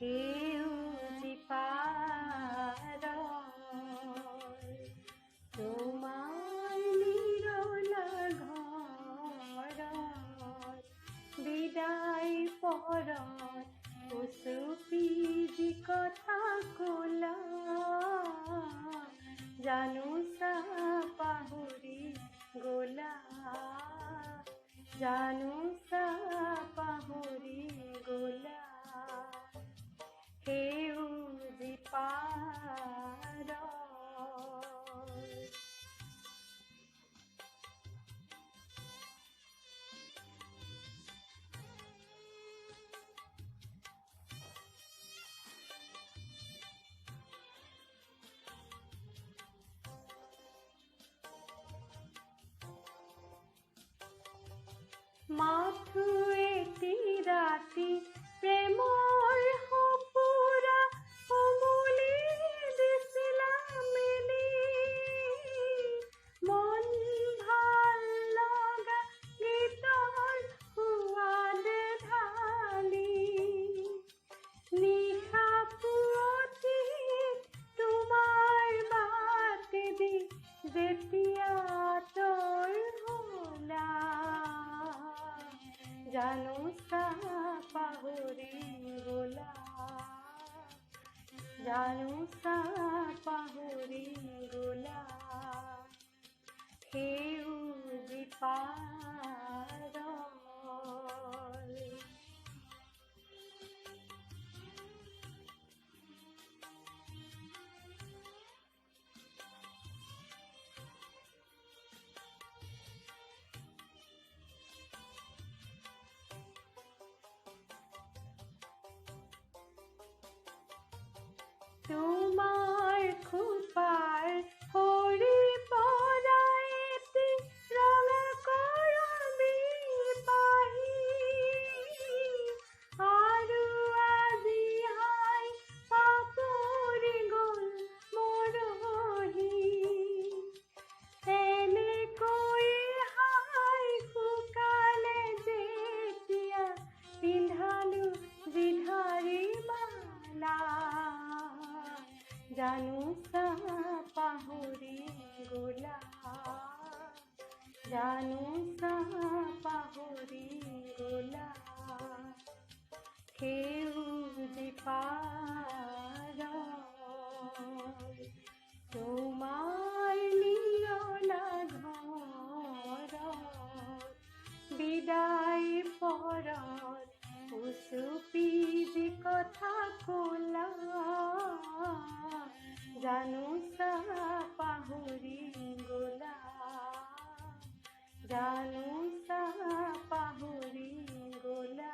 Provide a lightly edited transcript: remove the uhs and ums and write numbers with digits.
সেউজী পাৰৰ তোমাৰ নিৰলা ঘৰত বিদায় পৰত উচুপি যি কথা ক'লা জানোচা পাহৰি গ'লা জানোচা পাহৰি গ'লা সেউজী পাৰৰ মাথো এটি ৰাতি প্ৰেমৰ সপোৰা সমুলি দিছিলা মেলি মন ভাল লগা গীতৰ সোৱাদ ঢালি নিশা পুৱতি তোমাৰ বাটেদি যেতিয়া তই হ'লা জানোচা পাহৰি গ'লা জানোচা পাহৰি গ'লা সেউজী পাৰৰ তোমাৰ খোপাৰ সৰি পৰা এটি ৰঙা কৰবী পাহি আৰু আজি হাই পাপৰি গ'ল মৰহি এনেকৈ হাই শুকালে যেতিয়া পিন্ধালো জিধাৰী মালা জানোচা পাহৰি গ'লা জানোচা পাহৰি গ'লা সেউজী পাৰৰ তোমাৰ নিৰলা ঘৰত বিদায় পৰত উচুপি যি কথা ক'লা জানোচা পাহৰি গ'লা জানোচা পাহৰি গ'লা।